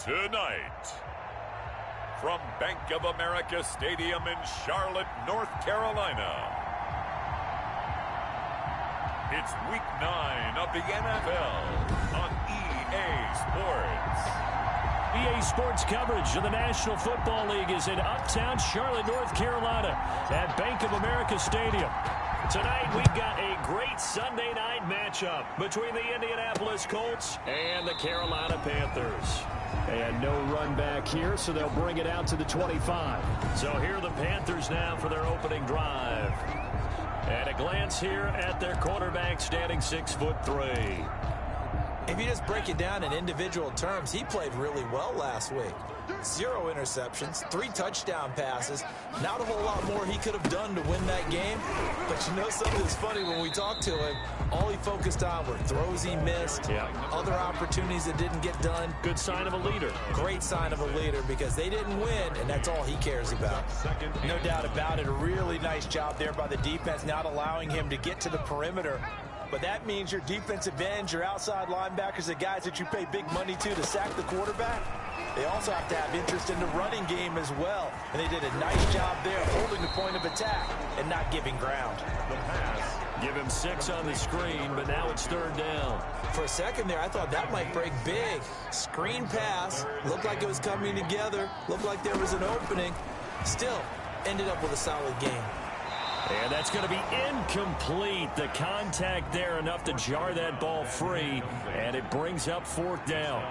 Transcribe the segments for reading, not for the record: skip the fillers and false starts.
Tonight, from Bank of America Stadium in Charlotte, North Carolina, it's Week 9 of the NFL on EA Sports. EA Sports coverage of the National Football League is in uptown Charlotte, North Carolina at Bank of America Stadium. Tonight, we've got a great Sunday night matchup between the Indianapolis Colts and the Carolina Panthers. And no run back here, so they'll bring it out to the 25. So here are the Panthers now for their opening drive. And a glance here at their quarterback standing 6'3". If you just break it down in individual terms, he played really well last week. 0 interceptions, 3 touchdown passes. Not a whole lot more he could have done to win that game. But you know something that's funny, when we talked to him, all he focused on were throws he missed, other opportunities that didn't get done. Good sign of a leader. Great sign of a leader, because they didn't win, and that's all he cares about. No doubt about it. A really nice job there by the defense, not allowing him to get to the perimeter. But that means your defensive ends, your outside linebackers, the guys that you pay big money to sack the quarterback, they also have to have interest in the running game as well. And they did a nice job there holding the point of attack and not giving ground. The pass. Give him 6 on the screen, but now it's 3rd down. For a second there, I thought that might break big. Screen pass. Looked like it was coming together. Looked like there was an opening. Still, ended up with a solid game. And that's going to be incomplete. The contact there enough to jar that ball free, and it brings up 4th down.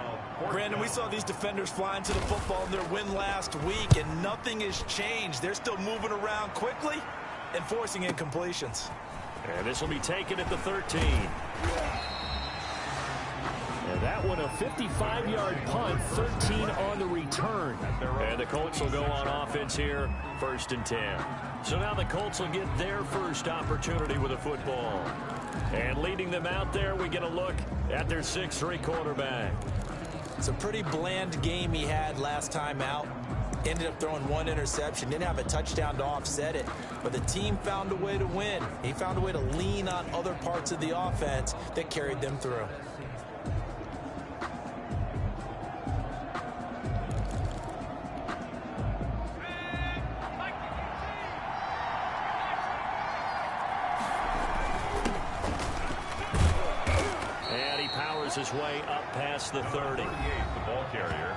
Brandon, we saw these defenders flying to the football in their win last week, and nothing has changed. They're still moving around quickly and forcing incompletions. And this will be taken at the 13. And that one a 55-yard punt, 13 on the return. And the Colts will go on offense here, 1st and 10. So now the Colts will get their first opportunity with a football. And leading them out there, we get a look at their 6'3" quarterback. It's a pretty bland game he had last time out. Ended up throwing 1 interception. Didn't have a touchdown to offset it. But the team found a way to win. He found a way to lean on other parts of the offense that carried them through. His way up past the 30. The ball carrier.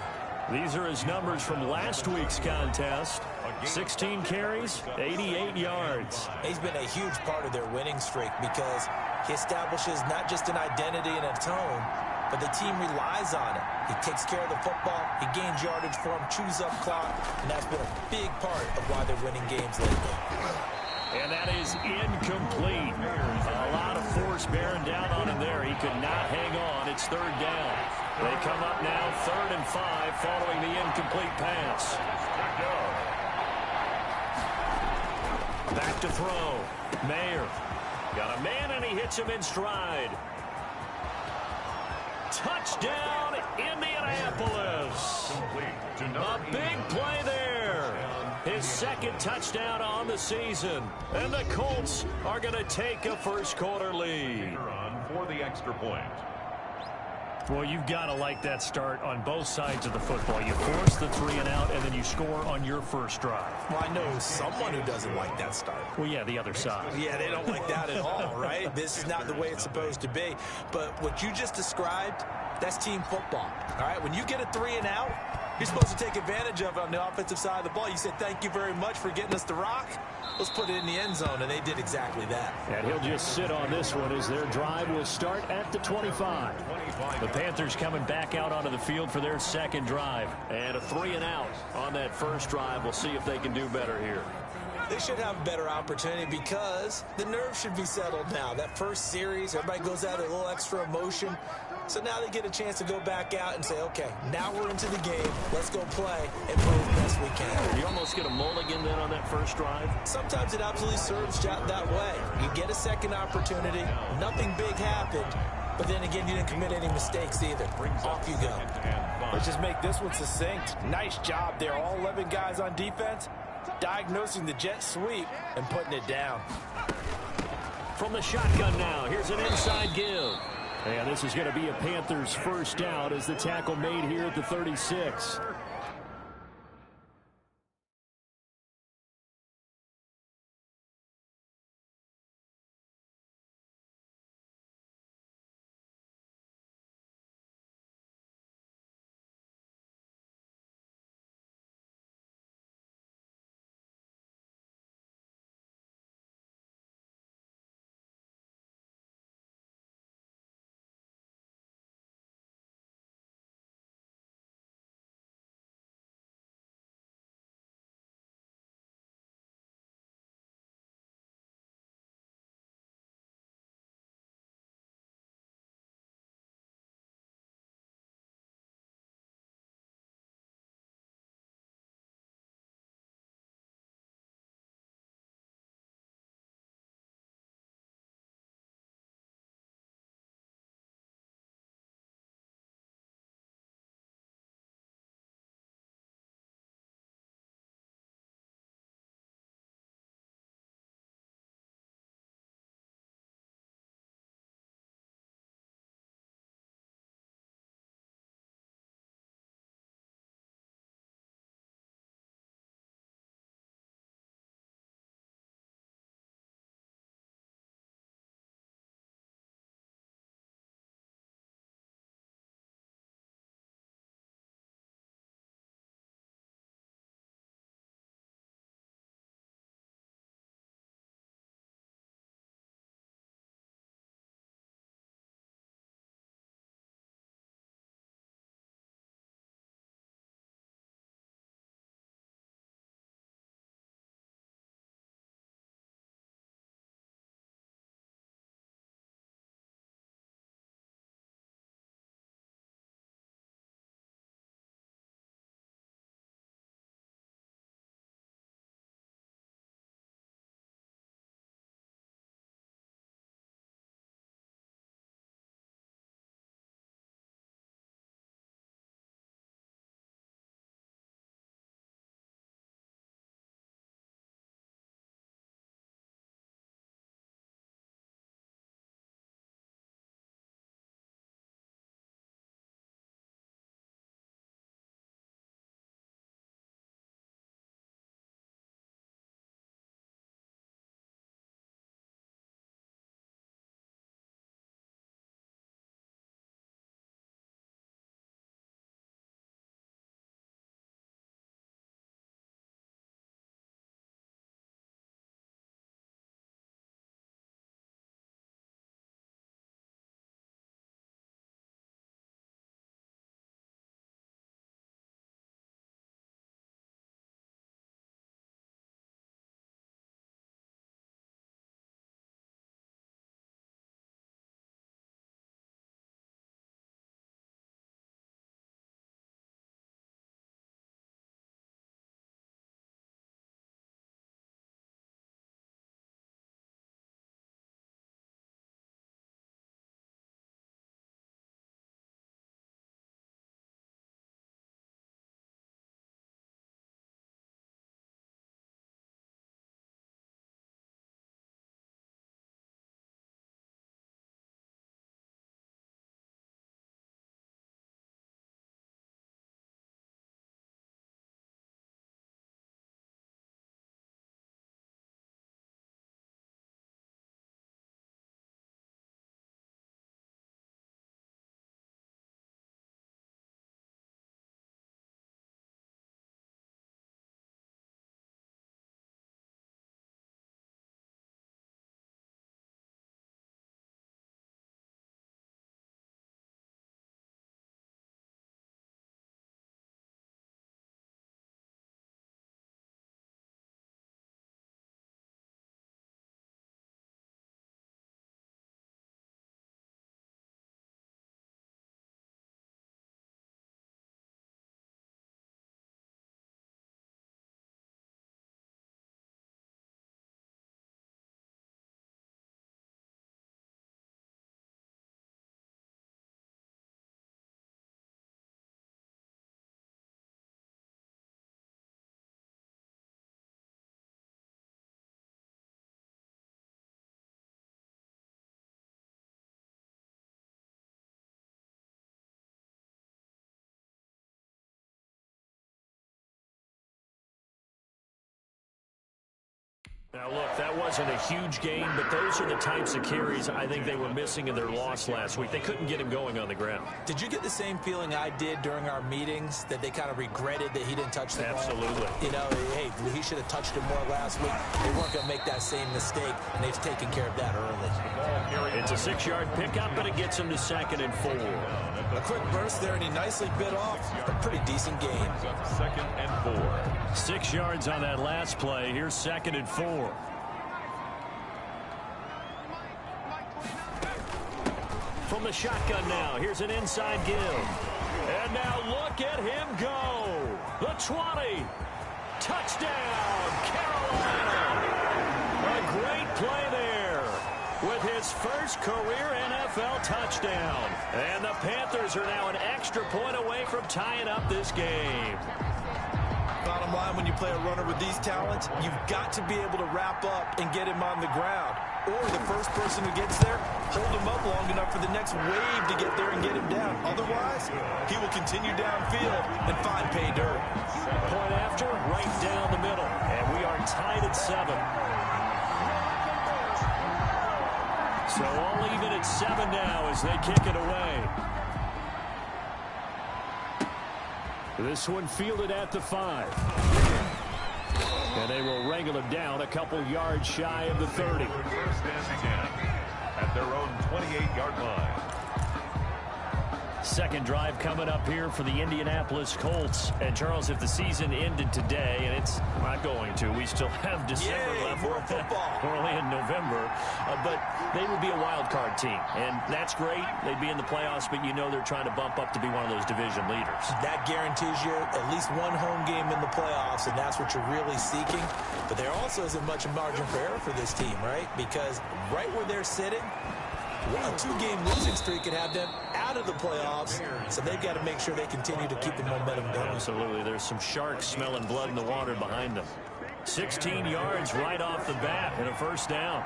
These are his numbers from last week's contest. 16 carries, 88 yards. He's been a huge part of their winning streak, because he establishes not just an identity and a tone, but the team relies on it. He takes care of the football, he gains yardage for him, chews up clock, and that's been a big part of why they're winning games lately. And that is incomplete. A lot of force bearing down on him there. He could not hang on. It's 3rd down. They come up now 3rd and 5 following the incomplete pass. Back to throw. Mayer. Got a man, and he hits him in stride. Touchdown, Indianapolis. A big play there. His 2nd touchdown on the season. And the Colts are going to take a first-quarter lead. For the extra point. Well, you've got to like that start on both sides of the football. You force the 3 and out, and then you score on your first drive. Well, I know someone who doesn't like that start. Well, yeah, the other side. Yeah, they don't like that at all, right? This is not the way it's supposed to be. But what you just described, that's team football, all right? When you get a 3 and out, you're supposed to take advantage of it on the offensive side of the ball. You said, thank you very much for getting us the rock. Let's put it in the end zone, and they did exactly that. And he'll just sit on this one as their drive will start at the 25. The Panthers coming back out onto the field for their 2nd drive. And a 3 and out on that first drive. We'll see if they can do better here. They should have a better opportunity, because the nerves should be settled now. That first series, everybody goes out with a little extra emotion. So now they get a chance to go back out and say, okay, now we're into the game. Let's go play and play the best we can. You almost get a mulligan then on that first drive? Sometimes it absolutely serves that way. You get a 2nd opportunity. Nothing big happened. But then again, you didn't commit any mistakes either. Off you go. Let's just make this one succinct. Nice job there. All 11 guys on defense diagnosing the jet sweep and putting it down. From the shotgun now, here's an inside give. And this is going to be a Panthers first down as the tackle made here at the 36. Now, look, that wasn't a huge game, but those are the types of carries I think they were missing in their loss last week. They couldn't get him going on the ground. Did you get the same feeling I did during our meetings, that they kind of regretted that he didn't touch the ball? Absolutely. You know, hey, he should have touched it more last week. They weren't going to make that same mistake, and they've taken care of that early. It's a 6-yard pickup, but it gets him to 2nd and 4. A quick burst there, and he nicely bit off a pretty decent game. 2nd and 4. 6 yards on that last play. Here's 2nd and 4. From the shotgun now, here's an inside give. And now look at him go. The 20. Touchdown, Carolina. A great play there with his first career NFL touchdown. And the Panthers are now an extra point away from tying up this game. Bottom line, when you play a runner with these talents, you've got to be able to wrap up and get him on the ground. Or the first person who gets there, hold him up long enough for the next wave to get there and get him down. Otherwise, he will continue downfield and find pay dirt. Point after, right down the middle. And we are tied at 7. So all even at 7 now as they kick it away. This one fielded at the 5. And they will wrangle him down a couple yards shy of the 30. First and 10 at their own 28-yard line. Second drive coming up here for the Indianapolis Colts. And, Charles, if the season ended today, and it's not going to, we still have December left. More football. We're only in November. But they would be a wild card team. And that's great. They'd be in the playoffs, but you know they're trying to bump up to be one of those division leaders. That guarantees you at least one home game in the playoffs, and that's what you're really seeking. But there also isn't much margin for error for this team, right? Because right where they're sitting, a 2-game losing streak could have them out of the playoffs, so they've got to make sure they continue to keep the momentum going. Absolutely. There's some sharks smelling blood in the water behind them. 16 yards right off the bat and a first down.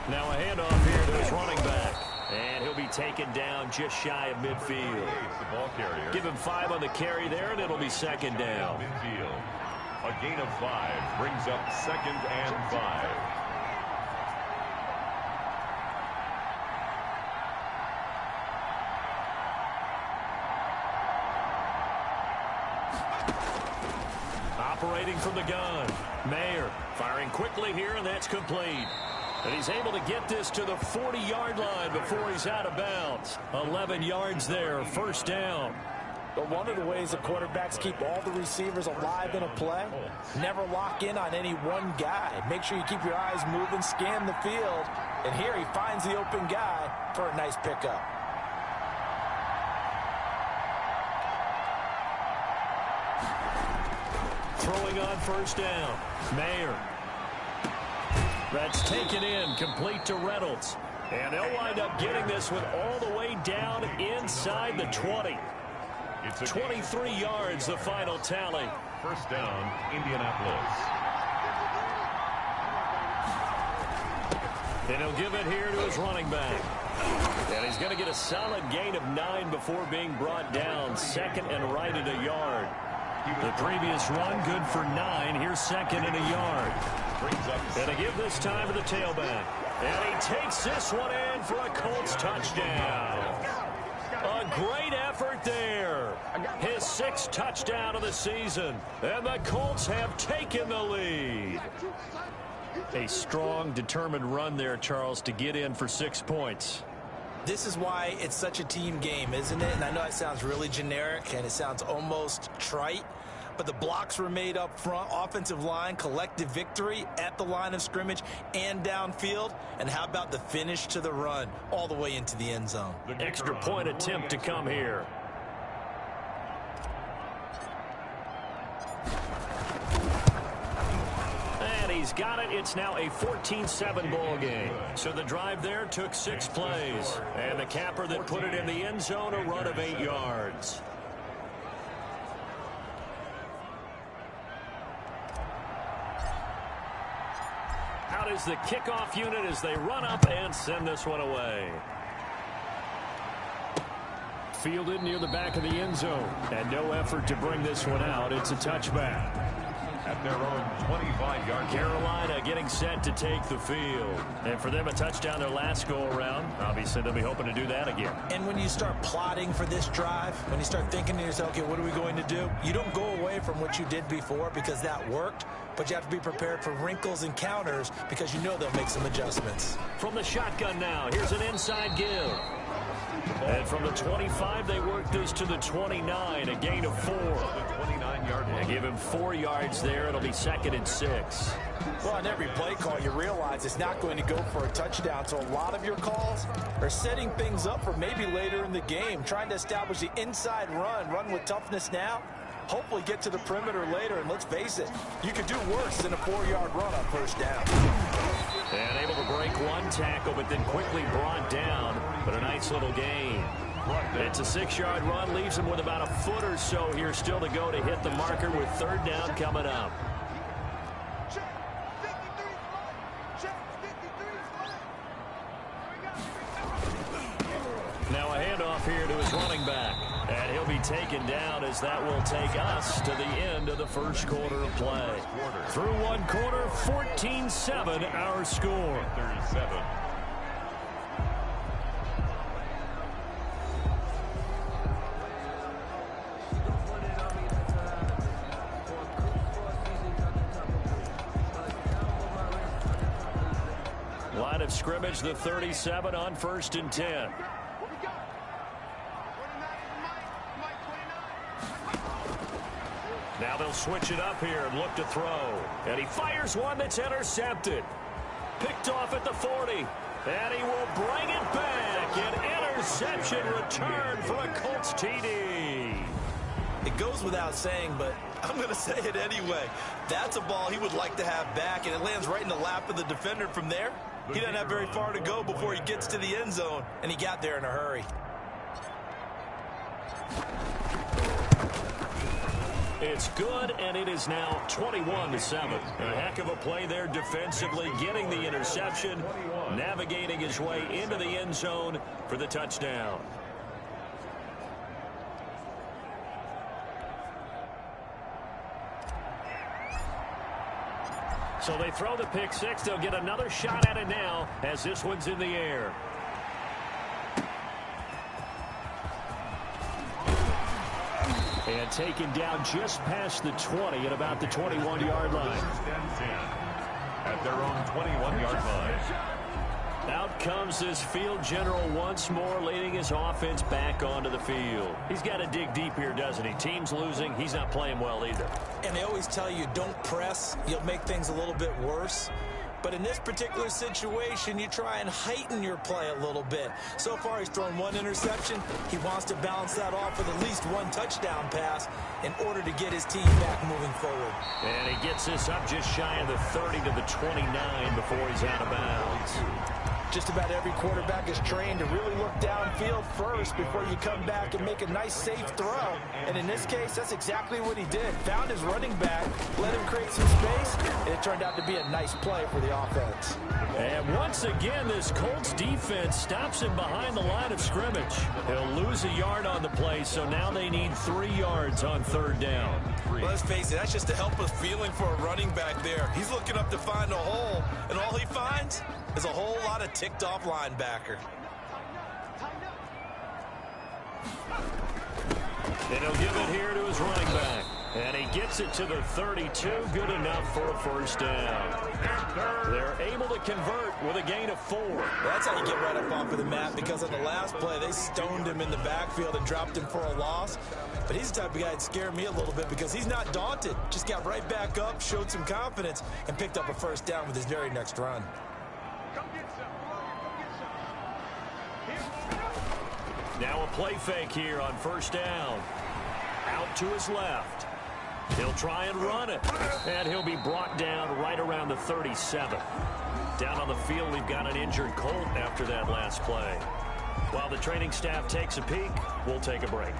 Now a handoff here to his running back. And he'll be taken down just shy of midfield. Give him 5 on the carry there, and it'll be 2nd down. A gain of 5 brings up 2nd and 5. Operating from the gun. Mayer firing quickly here, and that's complete. And he's able to get this to the 40-yard line before he's out of bounds. 11 yards there, first down. But one of the ways the quarterbacks keep all the receivers alive in a play, never lock in on any one guy. Make sure you keep your eyes moving, scan the field. And here he finds the open guy for a nice pickup. Throwing on first down. Mayer. That's taken in, complete to Reynolds. And they'll wind up getting this one all the way down inside the 20. It's 23 yards, the final tally. First down, Indianapolis. And he'll give it here to his running back. And he's going to get a solid gain of 9 before being brought down. 2nd and right at a yard. The previous run, good for 9. Here's 2nd and a yard. And they give this time to the tailback. And he takes this one in for a Colts touchdown. A great effort there. His 6th touchdown of the season. And the Colts have taken the lead. A strong, determined run there, Charles, to get in for 6 points. This is why it's such a team game, isn't it? And I know it sounds really generic and it sounds almost trite, but the blocks were made up front, offensive line, collective victory at the line of scrimmage and downfield. And how about the finish to the run all the way into the end zone? Extra point attempt to come here. He's got it. It's now a 14-7 ball game. So the drive there took 6 plays. And the capper that put it in the end zone, a run of 8 yards. Out is the kickoff unit as they run up and send this one away. Fielded near the back of the end zone. And no effort to bring this one out. It's a touchback. at their own 25-yard. Carolina getting set to take the field. And for them, a touchdown their last go-around. Obviously, they'll be hoping to do that again. And when you start plotting for this drive, when you start thinking to yourself, okay, what are we going to do? You don't go away from what you did before because that worked, but you have to be prepared for wrinkles and counters because you know they'll make some adjustments. From the shotgun now, here's an inside give. And from the 25, they work this to the 29, a gain of 4. 29-yard line. Give him 4 yards there. It'll be 2nd and 6. Well, on every play call, you realize it's not going to go for a touchdown. So a lot of your calls are setting things up for maybe later in the game, trying to establish the inside run with toughness now, hopefully get to the perimeter later. And let's face it, you could do worse than a 4-yard run on first down. And able to break one tackle, but then quickly brought down. But a nice little gain. It's a 6-yard run, leaves him with about a foot or so here still to go to hit the marker with 3rd down coming up. Now a handoff here to his running back. And he'll be taken down as that will take us to the end of the first quarter of play. Through one quarter, 14-7 our score. 37. Line of scrimmage, the 37 on 1st and 10. Now they'll switch it up here and look to throw. And he fires one that's intercepted. Picked off at the 40. And he will bring it back. An interception return for a Colts TD. It goes without saying, but I'm going to say it anyway. That's a ball he would like to have back, and it lands right in the lap of the defender from there. He doesn't have very far to go before he gets to the end zone, and he got there in a hurry. It's good, and it is now 21-7. A heck of a play there defensively, getting the interception, navigating his way into the end zone for the touchdown. So they throw the pick six. They'll get another shot at it now as this one's in the air. And taken down just past the 20 at about the 21-yard line. At their own 21-yard line. Out comes this field general once more, leading his offense back onto the field. He's got to dig deep here, doesn't he? Team's losing. He's not playing well either. And they always tell you, don't press. You'll make things a little bit worse. But in this particular situation, you try and heighten your play a little bit. So far, he's thrown one interception. He wants to balance that off with at least one touchdown pass in order to get his team back moving forward. And he gets this up just shy of the 30 to the 29 before he's out of bounds. Just about every quarterback is trained to really look downfield first before you come back and make a nice, safe throw. And in this case, that's exactly what he did. Found his running back, let him create some space, and it turned out to be a nice play for the offense. And once again, this Colts defense stops him behind the line of scrimmage. He'll lose a yard on the play, so now they need 3 yards on 3rd down. Well, let's face it, that's just a helpless feeling for a running back there. He's looking up to find a hole, and all he finds is a whole lot of ticked-off linebacker. And he'll give it here to his running back. And he gets it to the 32, good enough for a first down. They're able to convert with a gain of 4. That's how you get right up off of the mat, because on the last play, they stoned him in the backfield and dropped him for a loss. But he's the type of guy that scared me a little bit because he's not daunted. Just got right back up, showed some confidence, and picked up a first down with his very next run. Now a play fake here on first down. Out to his left. He'll try and run it. And he'll be brought down right around the 37. Down on the field, we've got an injured Colt after that last play. While the training staff takes a peek, we'll take a break.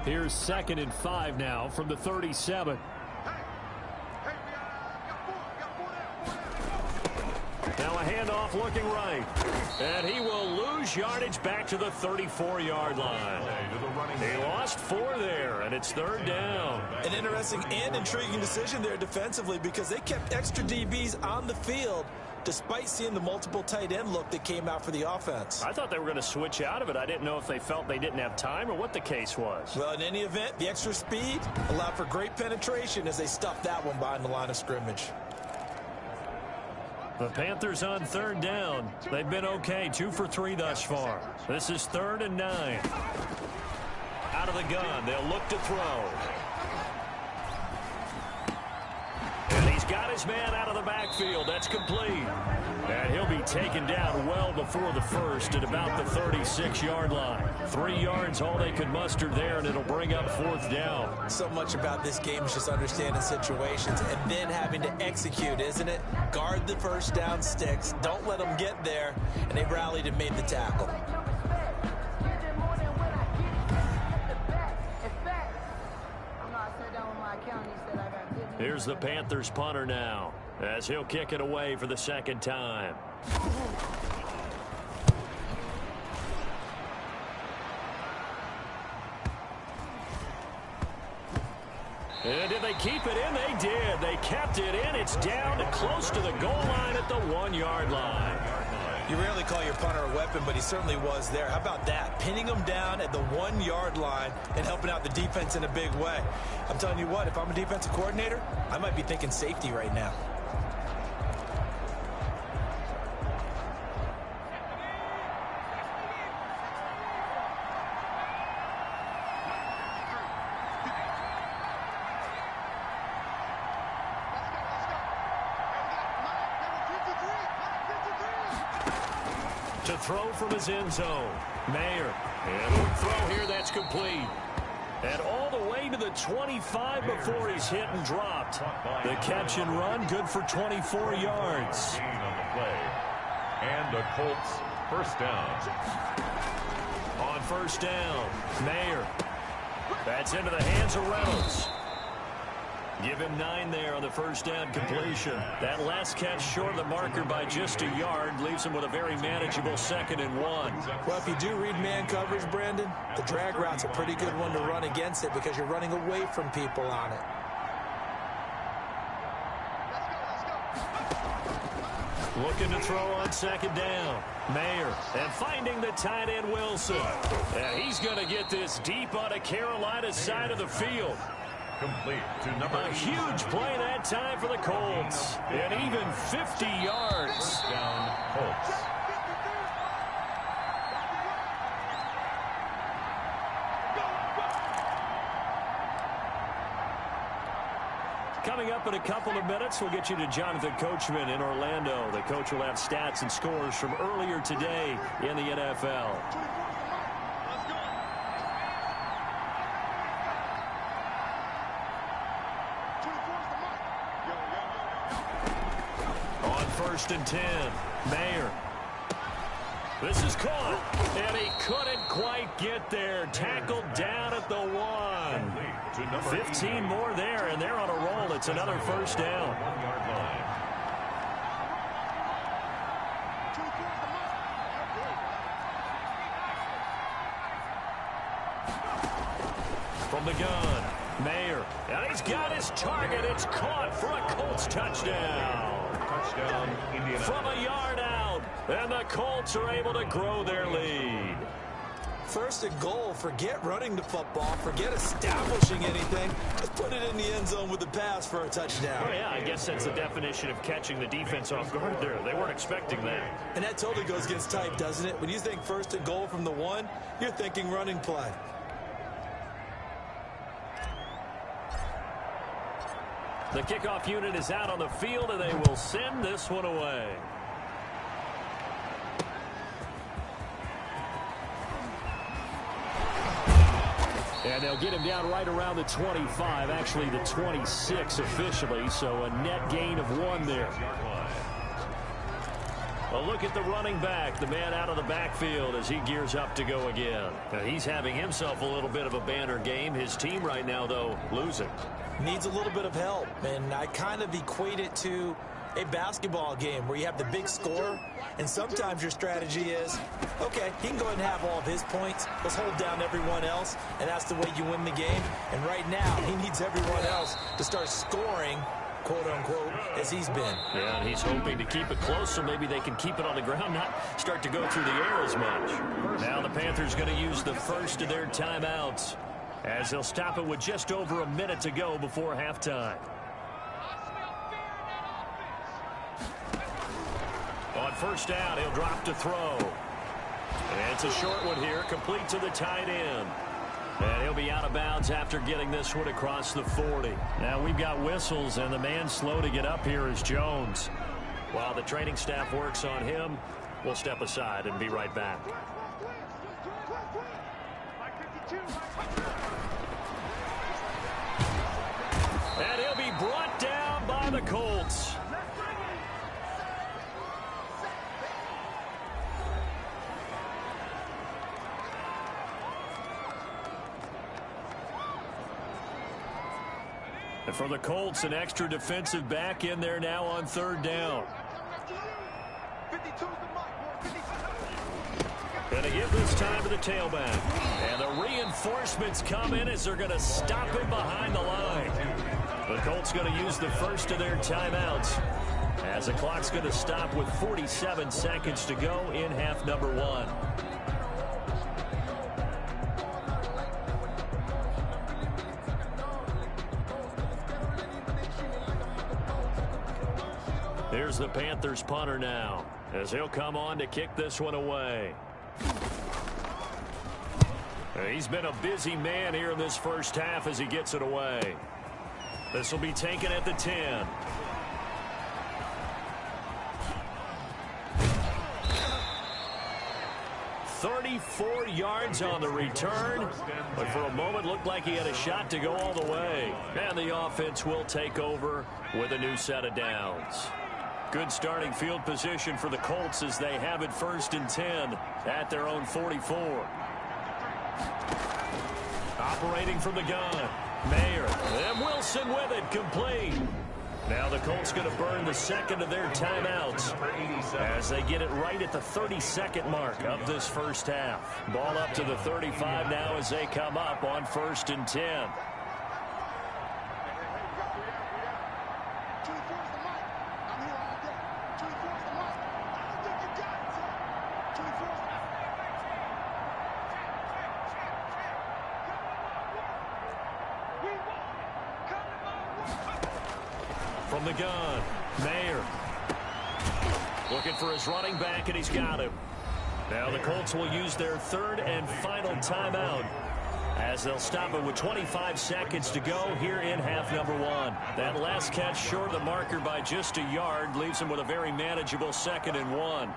Here's 2nd and 5 now from the 37. handoff looking right. And he will lose yardage back to the 34-yard line. He lost 4 there, and it's 3rd down. An interesting and intriguing decision there defensively because they kept extra DBs on the field despite seeing the multiple tight end look that came out for the offense. I thought they were going to switch out of it. I didn't know if they felt they didn't have time or what the case was. Well, in any event, the extra speed allowed for great penetration as they stuffed that one behind the line of scrimmage. The Panthers on 3rd down. They've been okay, 2 for 3 thus far. This is 3rd and 9. Out of the gun, they'll look to throw. And he's got his man out of the backfield. That's complete. And he'll be taken down well before the first at about the 36-yard line. 3 yards, all they could muster there, and it'll bring up 4th down. So much about this game is just understanding situations and then having to execute, isn't it? Guard the first down sticks. Don't let them get there. And they rallied and made the tackle. Here's the Panthers punter now, as he'll kick it away for the 2nd time. And did they keep it in? They did. They kept it in. It's down to close to the goal line at the 1-yard line. You rarely call your punter a weapon, but he certainly was there. How about that? Pinning him down at the 1-yard line and helping out the defense in a big way. I'm telling you what, if I'm a defensive coordinator, I might be thinking safety right now. To throw from his end zone. Mayer. And a quick throw here, that's complete. And all the way to the 25 before he's hit and dropped. The catch and run, good for 24 yards. On the play. And the Colts first down. On first down, Mayer. That's into the hands of Reynolds. Give him 9 there on the first down completion. That last catch short of the marker by just a yard leaves him with a very manageable 2nd and 1. Well, if you do read man coverage, Brandon, the drag route's a pretty good one to run against it because you're running away from people on it. Looking to throw on 2nd down. Mayer. And finding the tight end Wilson. And he's going to get this deep on a Carolina side of the field. Complete to number A huge play that time for the Colts. And even 50 yards. down Colts. Coming up in a couple of minutes, we'll get you to Jonathan Coachman in Orlando. The coach will have stats and scores from earlier today in the NFL. On 1st and 10, Mayer. This is caught, and he couldn't quite get there. Tackled down at the 1. 15 more there, and they're on a roll. It's another first down. From the gun, Mayer. And he's got his target. It's caught for a Colts touchdown. Touchdown, Indiana. From a yard out, and the Colts are able to grow their lead. 1st and goal, forget running the football, forget establishing anything. Just put it in the end zone with the pass for a touchdown. Oh, yeah, I guess that's the definition of catching the defense off guard there. They weren't expecting that. And that totally goes against type, doesn't it? When you think 1st and goal from the 1, you're thinking running play. The kickoff unit is out on the field, and they will send this one away. And they'll get him down right around the 25, actually the 26 officially, so a net gain of 1 there. A look at the running back, the man out of the backfield as he gears up to go again. Now, he's having himself a little bit of a banner game. His team right now, though, losing. Needs a little bit of help, and I kind of equate it to a basketball game where you have the big score, and sometimes your strategy is, okay, he can go ahead and have all of his points. Let's hold down everyone else, and that's the way you win the game. And right now, he needs everyone else to start scoring, quote-unquote, as he's been. Yeah, and he's hoping to keep it close so maybe they can keep it on the ground, not start to go through the air as much. Now the Panthers going to use the first of their timeouts as they'll stop it with just over a minute to go before halftime. On first down, he'll drop to throw. And it's a short one here, complete to the tight end. And he'll be out of bounds after getting this one across the 40. Now we've got whistles, and the man slow to get up here is Jones. While the training staff works on him, we'll step aside and be right back. And he'll be brought down by the Colts. And for the Colts, an extra defensive back in there now on third down. Going to give this time to the tailback. And the reinforcements come in as they're going to stop him behind the line. The Colts going to use the first of their timeouts as the clock's going to stop with 47 seconds to go in half number one. Here's the Panthers punter now as he'll come on to kick this one away. He's been a busy man here in this first half as he gets it away. This will be taken at the 10. "34 yards on the return, but for a moment looked like he had a shot to go all the way. And the offense will take over with a new set of downs. Good starting field position for the Colts as they have it 1st and 10 at their own 44. Operating from the gun, Mayer, and Wilson with it, complete. Now the Colts going to burn the second of their timeouts as they get it right at the 32nd mark of this first half. Ball up to the 35 now as they come up on 1st and 10. From the gun, Mayer looking for his running back, and he's got him. Now the Colts will use their third and final timeout as they'll stop it with 25 seconds to go here in half number one. That last catch short of the marker by just a yard leaves them with a very manageable 2nd and 1.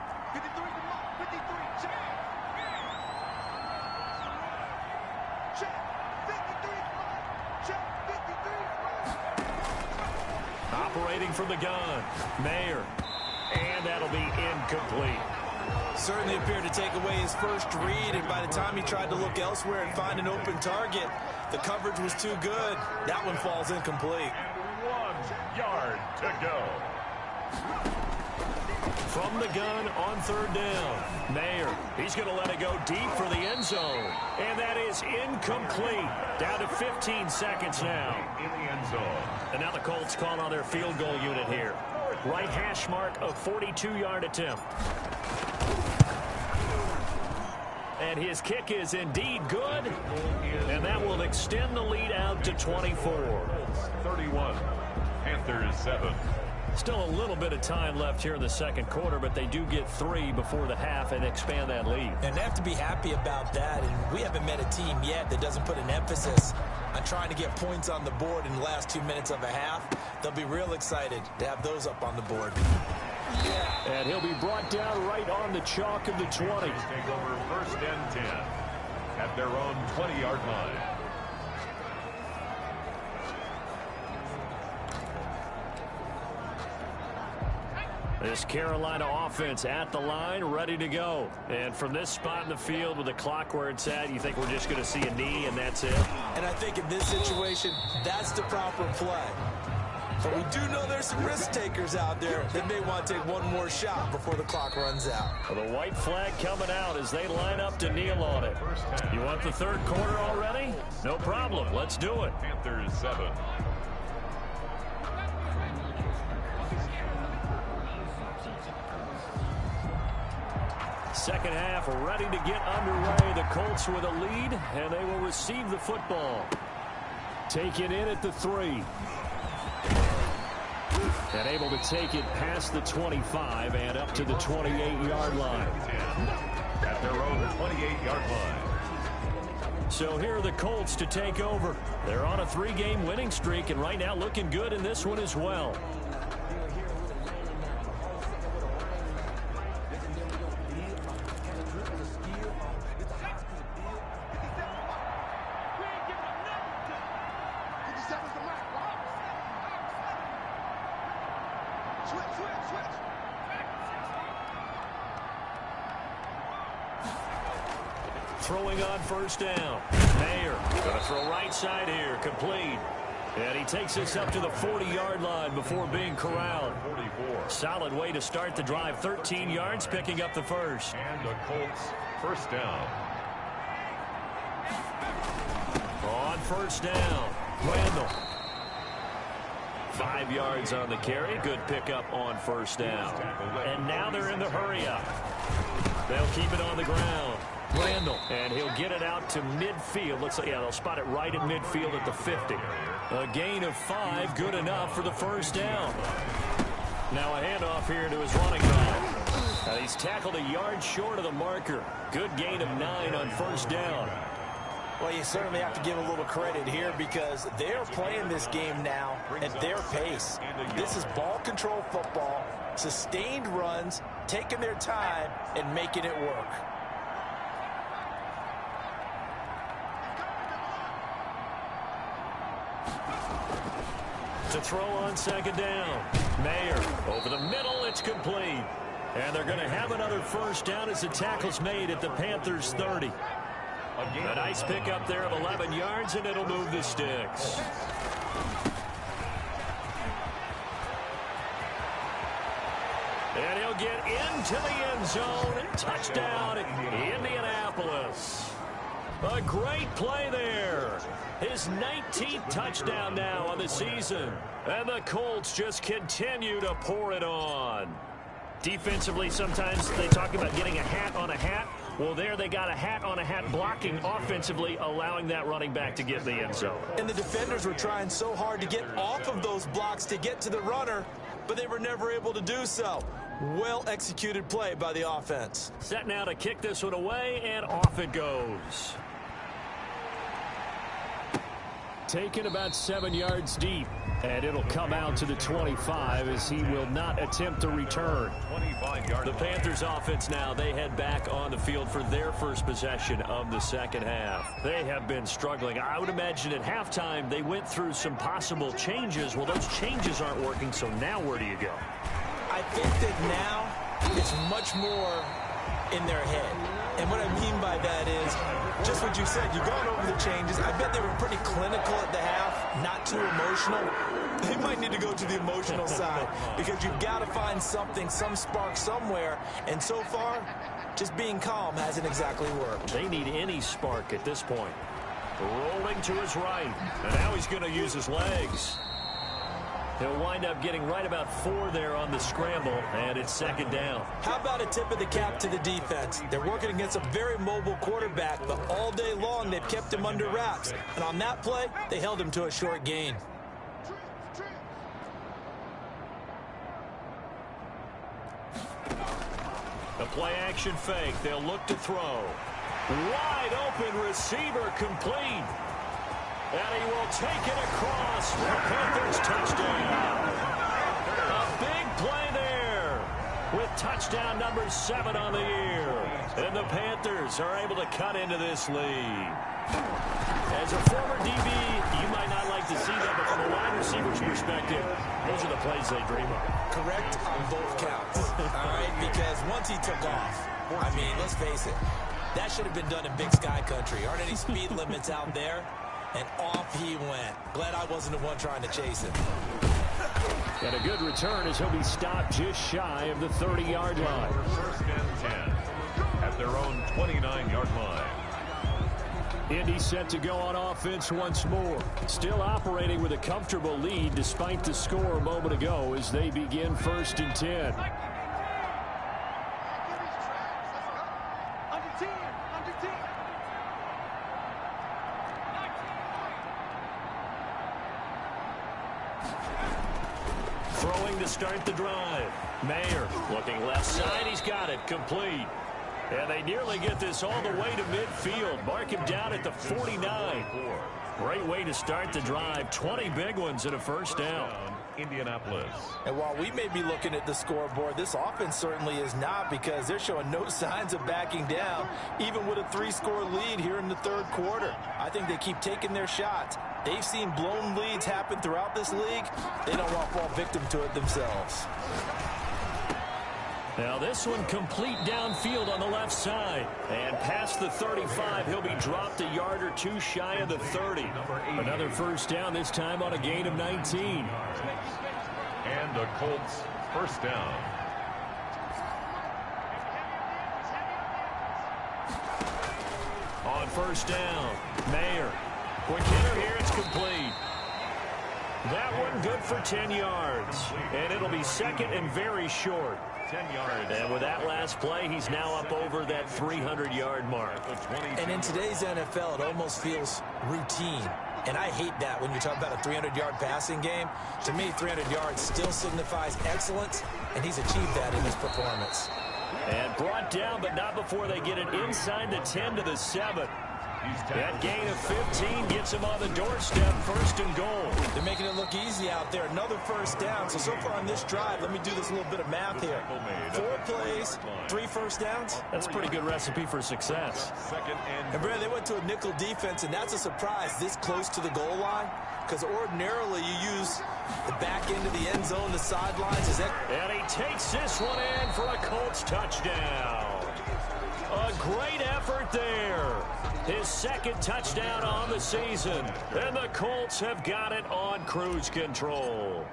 Operating from the gun, Mayer, and that'll be incomplete. Certainly appeared to take away his first read, and by the time he tried to look elsewhere and find an open target, the coverage was too good. That one falls incomplete. 1 yard to go. From the gun on 3rd down, Mayer, he's going to let it go deep for the end zone, and that is incomplete. Down to 15 seconds now. In the end zone. And now the Colts call on their field goal unit here. Right hash mark, a 42-yard attempt. And his kick is indeed good, and that will extend the lead out to 24. 31, Panthers 7. Still a little bit of time left here in the second quarter, but they do get 3 before the half and expand that lead. And they have to be happy about that, and we haven't met a team yet that doesn't put an emphasis on trying to get points on the board in the last 2 minutes of a half. They'll be real excited to have those up on the board. And he'll be brought down right on the chalk of the 20. Take over 1st and 10 at their own 20-yard line. This Carolina offense at the line, ready to go. And from this spot in the field with the clock where it's at, you think we're just going to see a knee and that's it? And I think in this situation, that's the proper play. But we do know there's some risk takers out there that may want to take one more shot before the clock runs out. Well, the white flag coming out as they line up to kneel on it. You want the third quarter already? No problem. Let's do it. Panthers 7. Second half ready to get underway. The Colts with a lead, and they will receive the football. Take it in at the 3. And able to take it past the 25 and up to the 28-yard line. At their own 28-yard line. So here are the Colts to take over. They're on a 3-game winning streak, and right now looking good in this one as well. Throwing on first down. Mayer going to throw right side here. Complete. And he takes us up to the 40-yard line before being corralled. 44. Solid way to start the drive. 13 yards, picking up the first. And the Colts first down. On first down, Randall. 5 yards on the carry. Good pickup on first down. And now they're in the hurry up. They'll keep it on the ground. Randall, and he'll get it out to midfield. Looks like, yeah, they'll spot it right at midfield at the 50. A gain of 5, good enough for the first down. Now a handoff here to his running back. He's tackled a yard short of the marker. Good gain of 9 on first down. Well, you certainly have to give a little credit here because they're playing this game now at their pace. This is ball control football, sustained runs, taking their time, and making it work. To throw on second down. Mayer over the middle. It's complete. And they're going to have another first down as the tackle's made at the Panthers 30. A nice pickup there of 11 yards, and it'll move the sticks. And he'll get into the end zone. Touchdown, Indianapolis. A great play there. His 19th touchdown now on the season. And the Colts just continue to pour it on. Defensively, sometimes they talk about getting a hat on a hat. Well, there they got a hat on a hat blocking offensively, allowing that running back to get the end zone. And the defenders were trying so hard to get off of those blocks to get to the runner, but they were never able to do so. Well-executed play by the offense. Set now to kick this one away, and off it goes. Taken about 7 yards deep, and it'll come out to the 25 as he will not attempt to return. 25-yard. The Panthers offense now, they head back on the field for their first possession of the second half. They have been struggling. I would imagine at halftime they went through some possible changes. Well, those changes aren't working, so now where do you go? I think that now it's much more in their head. And what I mean by that is just what you said. You've gone over the changes. I bet they were pretty clinical at the half, not too emotional. They might need to go to the emotional side because you've got to find something, some spark somewhere. And so far, just being calm hasn't exactly worked. They need any spark at this point. Rolling to his right. And now he's going to use his legs. He'll wind up getting right about 4 there on the scramble, and it's second down. How about a tip of the cap to the defense? They're working against a very mobile quarterback, but all day long they've kept him under wraps. And on that play, they held him to a short gain. A play-action fake. They'll look to throw. Wide open receiver complete. And he will take it across for a Panthers touchdown. A big play there with touchdown number 7 on the year. And the Panthers are able to cut into this lead. As a former DB, you might not like to see that, but from a wide receiver's perspective, those are the plays they dream of. Correct on both counts. All right, because once he took off, I mean, let's face it, that should have been done in Big Sky Country. Aren't any speed limits out there? And off he went. Glad I wasn't the one trying to chase him. And a good return as he'll be stopped just shy of the 30-yard line. First and 10 at their own 29-yard line. Indy set to go on offense once more. Still operating with a comfortable lead despite the score a moment ago as they begin first and 10. Throwing to start the drive. Mayer looking left side. He's got it complete. And they nearly get this all the way to midfield. Mark him down at the 49. Great way to start the drive. 20 big ones and a first down. Indianapolis. And while we may be looking at the scoreboard, this offense certainly is not, because they're showing no signs of backing down, even with a 3-score lead here in the third quarter. I think they keep taking their shots. They've seen blown leads happen throughout this league. They don't want to fall victim to it themselves. Now this one complete downfield on the left side. And past the 35, he'll be dropped a yard or two shy of the 30. Another first down, this time on a gain of 19. And the Colts first down. On first down, Mayer. Quick hitter here, it's complete. That one good for 10 yards. And it'll be second and very short. 10 yards. And with that last play, he's now up over that 300-yard mark. And in today's NFL, it almost feels routine. And I hate that when you talk about a 300-yard passing game. To me, 300 yards still signifies excellence, and he's achieved that in his performance. And brought down, but not before they get it inside the 10 to the 7. That gain of 15 gets him on the doorstep, first and goal. They're making it look easy out there. Another first down. So far on this drive, let me do this little bit of math here. 4 plays, 3 first downs. That's a pretty good recipe for success. And Brad, they went to a nickel defense, and that's a surprise this close to the goal line, because ordinarily you use the back end of the end zone, the sidelines. And he takes this one in for a Colts touchdown. A great effort there. His second touchdown on the season. And the Colts have got it on cruise control.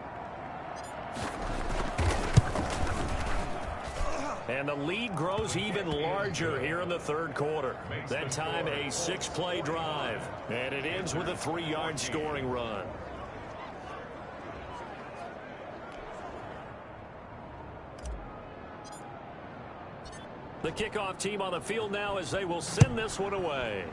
And the lead grows even larger here in the third quarter. That time a 6-play drive. And it ends with a 3-yard scoring run. The kickoff team on the field now as they will send this one away.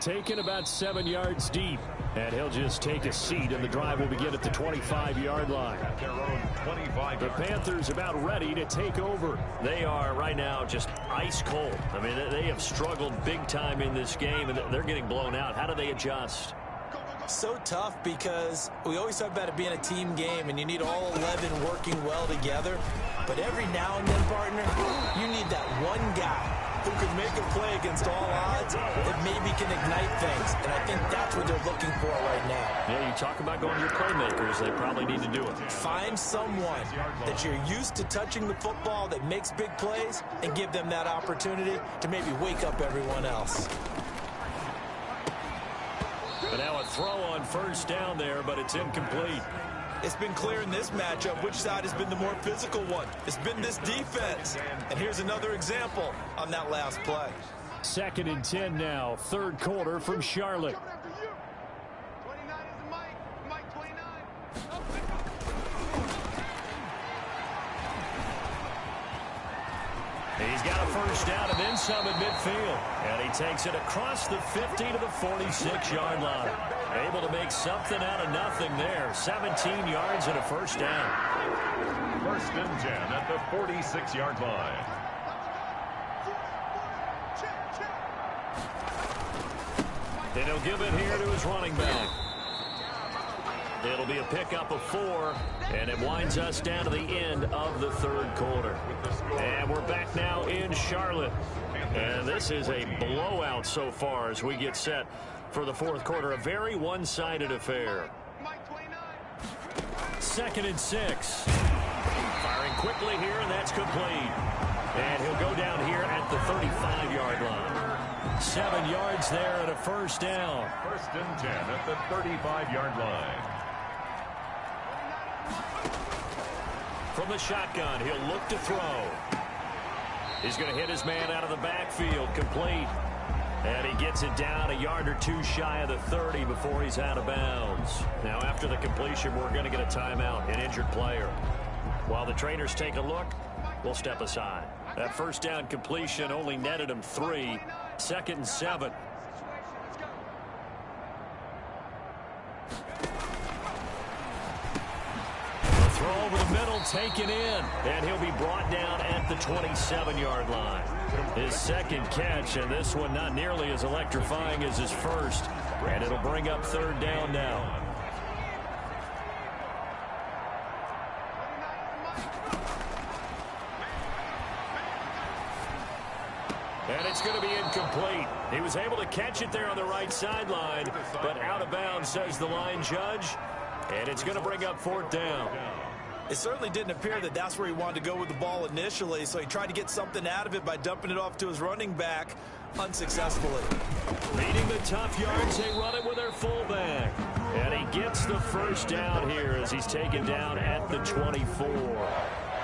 Taken about 7 yards deep. And he'll just take a seat, and the drive will begin at the 25-yard line. Their own 25. The Panthers about ready to take over. They are right now just ice cold. I mean, they have struggled big time in this game, and they're getting blown out. How do they adjust? So tough, because we always talk about it being a team game, and you need all 11 working well together. But every now and then, partner, you need that one guy who can make a play against all odds that maybe can ignite things. And I think that's what they're looking for right now. Yeah, you talk about going to your playmakers. They probably need to do it. Find someone that you're used to touching the football that makes big plays and give them that opportunity to maybe wake up everyone else. But now a throw on first down there, but it's incomplete. It's been clear in this matchup which side has been the more physical one. It's been this defense. And here's another example on that last play. Second and 10 now, third quarter from Charlotte. He's got a first down and then some at midfield. And he takes it across the 50 to the 46-yard line. Able to make something out of nothing there. 17 yards and a first down. First and 10 at the 46-yard line. And he'll give it here to his running back. It'll be a pickup of 4, and it winds us down to the end of the third quarter. And we're back now in Charlotte. And this is a blowout so far as we get set for the fourth quarter. A very one-sided affair. Second and 6. Firing quickly here, and that's complete. And he'll go down here at the 35-yard line. 7 yards there and a first down. First and 10 at the 35-yard line. From the shotgun, he'll look to throw. He's going to hit his man out of the backfield, complete. And he gets it down a yard or two shy of the 30 before he's out of bounds. Now, after the completion, we're going to get a timeout, an injured player. While the trainers take a look, we'll step aside. That first down completion only netted him 3. 2nd and 7. The throw over the middle, taken in, and he'll be brought down at the 27-yard line. His second catch, and this one not nearly as electrifying as his first. And it'll bring up 3rd down now. And it's going to be incomplete. He was able to catch it there on the right sideline, but out of bounds, says the line judge. And it's going to bring up 4th down. It certainly didn't appear that that's where he wanted to go with the ball initially, so he tried to get something out of it by dumping it off to his running back unsuccessfully. Needing the tough yards, they run it with their fullback. And he gets the first down here as he's taken down at the 24.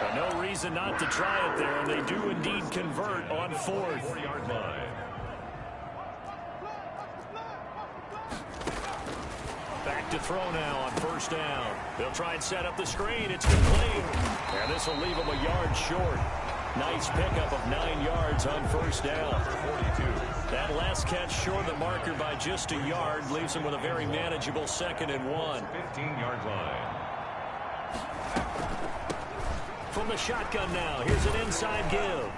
But no reason not to try it there, and they do indeed convert on 4th. 4-yard line. Back to throw now on 1st down. They'll try and set up the screen. It's complete. And this will leave him a yard short. Nice pickup of 9 yards on 1st down. 42. That last catch short of the marker by just a yard leaves him with a very manageable 2nd and 1. 15-yard line. From the shotgun now, here's an inside give.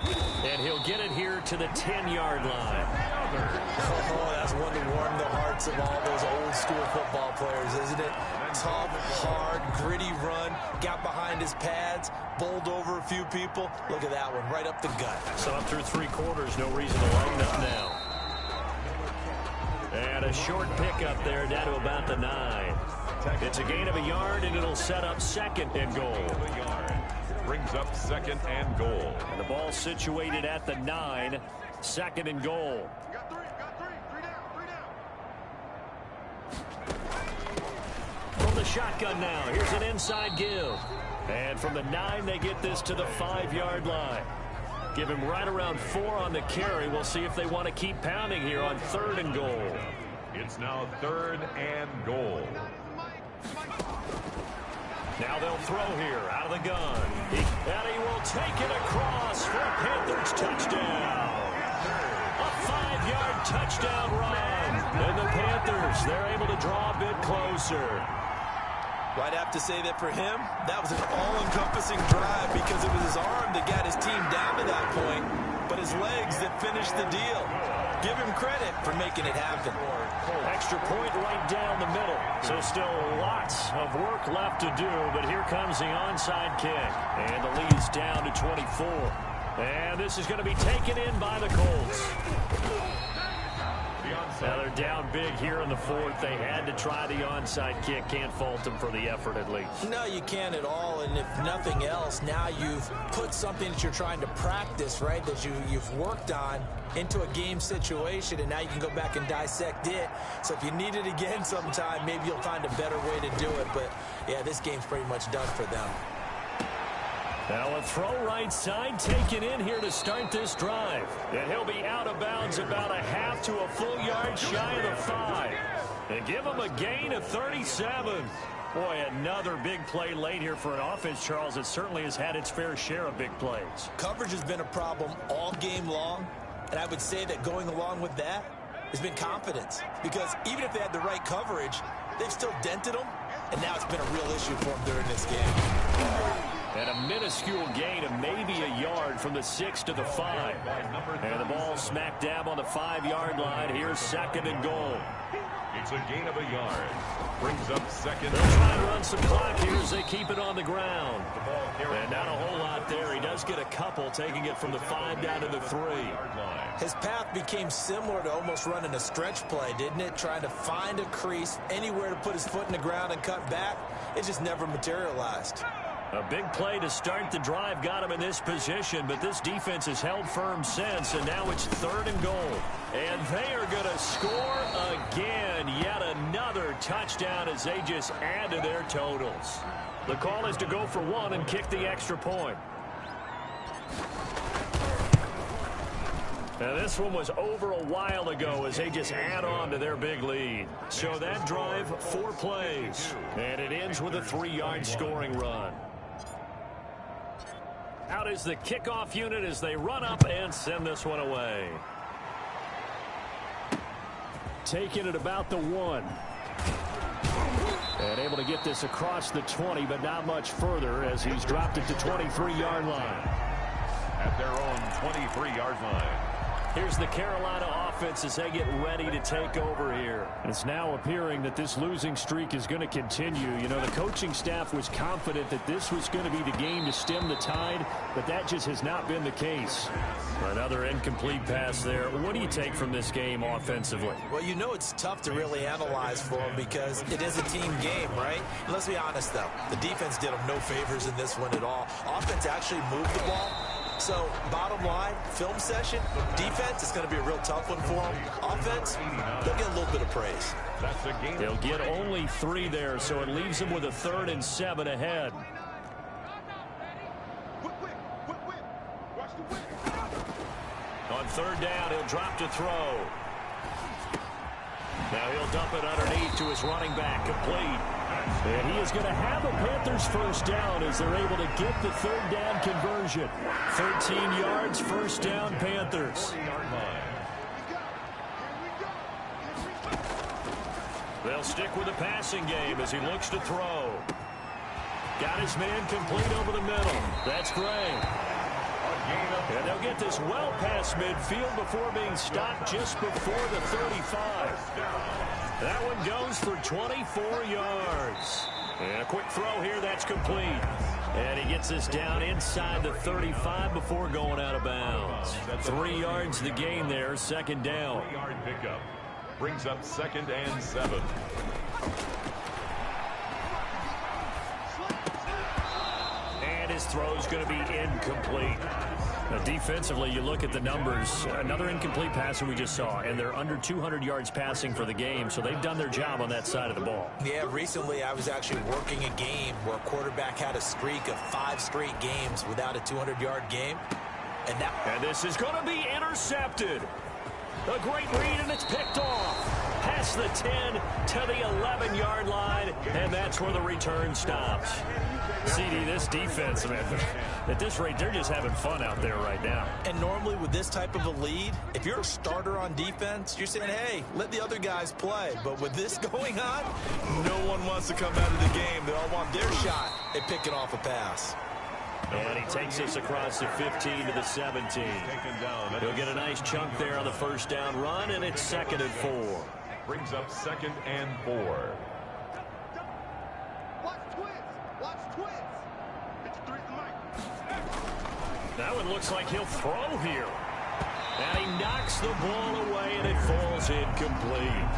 And he'll get it here to the 10-yard line. Oh, that's one to warm the hearts of all those old school football players, isn't it? Tough, hard, gritty run, got behind his pads, bowled over a few people. Look at that one, right up the gut. So up through 3 quarters, no reason to line up now. And a short pickup there down to about the 9. It's a gain of a yard, and it'll set up 2nd and goal. Brings up 2nd and goal. And the ball situated at the 9, 2nd and goal. From the shotgun now, here's an inside give. And from the 9, they get this to the 5-yard line. Give him right around 4 on the carry. We'll see if they want to keep pounding here on 3rd and goal. It's now 3rd and goal. Now they'll throw here out of the gun. And he will take it across for a Panthers touchdown. A 5-yard touchdown run. And the Panthers, they're able to draw a bit closer. Well, I'd have to say that for him, that was an all-encompassing drive because it was his arm that got his team down to that point, but his legs that finished the deal. Give him credit for making it happen. Extra point right down the middle. So still lots of work left to do, but here comes the onside kick. And the lead is down to 24. And this is going to be taken in by the Colts. Now they're down big here in the 4th. They had to try the onside kick. Can't fault them for the effort at least. No, you can't at all. And if nothing else, now you've put something that you're trying to practice, right, that you've worked on into a game situation, and now you can go back and dissect it. So if you need it again sometime, maybe you'll find a better way to do it. But, yeah, this game's pretty much done for them. Now a throw right side taken in here to start this drive. And he'll be out of bounds about a half to a full yard shy of the 5. And give him a gain of 37. Boy, another big play late here for an offense, Charles, that certainly has had its fair share of big plays. Coverage has been a problem all game long. And I would say that going along with that has been confidence. Because even if they had the right coverage, they've still dented them. And now it's been a real issue for them during this game. And a minuscule gain of maybe a yard from the 6 to the 5. And the ball smack dab on the 5-yard line. Here's 2nd and goal. It's a gain of a yard. Brings up 2nd. They'll try and run some clock here as they keep it on the ground. And not a whole lot there. He does get a couple, taking it from the 5 down to the 3. His path became similar to almost running a stretch play, didn't it? Trying to find a crease, anywhere to put his foot in the ground and cut back. It just never materialized. A big play to start the drive got him in this position, but this defense has held firm since, and now it's 3rd and goal. And they are going to score again. Yet another touchdown as they just add to their totals. The call is to go for 1 and kick the extra point. Now this one was over a while ago as they just add on to their big lead. So that drive, 4 plays. And it ends with a 3-yard scoring run. Out is the kickoff unit as they run up and send this one away. Taking it about the 1. And able to get this across the 20, but not much further as he's dropped it to 23-yard line. At their own 23-yard line. Here's the Carolina offense as they get ready to take over here. It's now appearing that this losing streak is going to continue. You know, the coaching staff was confident that this was going to be the game to stem the tide, but that just has not been the case. Another incomplete pass there. What do you take from this game offensively? Well, you know it's tough to really analyze for them because it is a team game, right? Let's be honest, though. The defense did them no favors in this one at all. Offense actually moved the ball. So, bottom line, film session, defense is going to be a real tough one for them. Offense, they'll get a little bit of praise. They'll get only 3 there, so it leaves them with a 3rd and 7 ahead. On 3rd down, he'll drop to throw. Now he'll dump it underneath to his running back, complete. And he is going to have a Panthers first down as they're able to get the 3rd down conversion. 13 yards, first down, Panthers. They'll stick with the passing game as he looks to throw. Got his man complete over the middle. That's great. And they'll get this well past midfield before being stopped just before the 35. That one goes for 24 yards. And a quick throw here, that's complete. And he gets this down inside the 35 before going out of bounds. 3 yards the gain there, 2nd down. 3-yard pickup brings up 2nd and 7. And his throw's going to be incomplete. Now, defensively, you look at the numbers. Another incomplete passer we just saw, and they're under 200 yards passing for the game, so they've done their job on that side of the ball. Yeah, recently I was actually working a game where a quarterback had a streak of 5 straight games without a 200-yard game. And this is going to be intercepted. A great read, and it's picked off. Past the 10 to the 11-yard line, and that's where the return stops. CD, this defense, man, at this rate, they're just having fun out there right now. And normally with this type of a lead, if you're a starter on defense, you're saying, hey, let the other guys play. But with this going on, no one wants to come out of the game. They all want their shot at picking off a pass. And he takes us across the 15 to the 17. He'll get a nice chunk there on the first down run, and it's 2nd and 4. Brings up 2nd and 4. That one looks like he'll throw here. And he knocks the ball away, and it falls incomplete.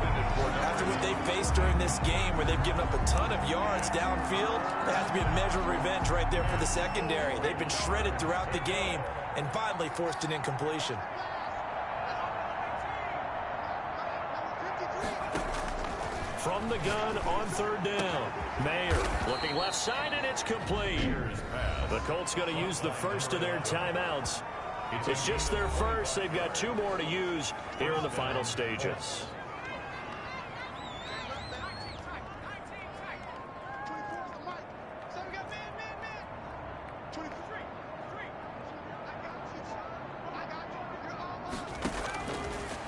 After what they faced during this game where they've given up a ton of yards downfield, there has to be a measure of revenge right there for the secondary. They've been shredded throughout the game and finally forced an incompletion. From the gun on 3rd down. Mayer looking left side, and it's complete. The Colts going to use the first of their timeouts. It's just their first. They've got 2 more to use here in the final stages.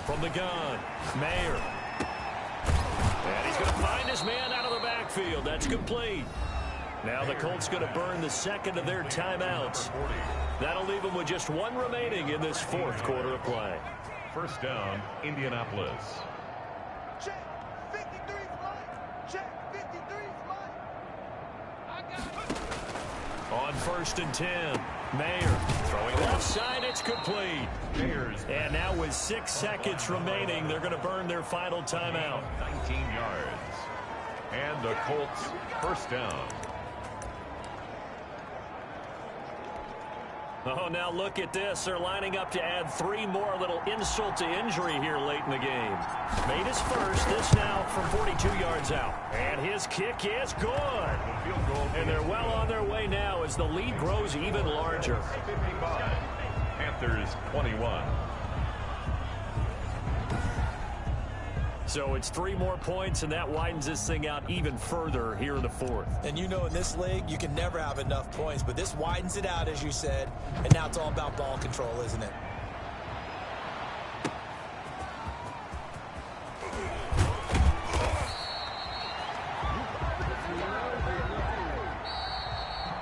From the gun, Mayer. And he's going to find his man out of the backfield. That's complete. Now the Colts going to burn the 2nd of their timeouts. That'll leave them with just 1 remaining in this 4th quarter of play. First down, Indianapolis. Check 53 flight. Check 53 flight. I got it. On 1st and 10, Mayer throwing left side. It's complete. And now with 6 seconds remaining, they're going to burn their final timeout. 19 yards. And the Colts first down. Oh, now look at this. They're lining up to add 3 more. A little insult to injury here late in the game. Made his first. This now from 42 yards out. And his kick is good. And they're well on their way now as the lead grows even larger. Panthers 21. So it's 3 more points, and that widens this thing out even further here in the 4th. And you know in this league, you can never have enough points, but this widens it out, as you said, and now it's all about ball control, isn't it?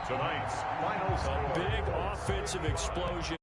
Tonight's final score. Big offensive explosion.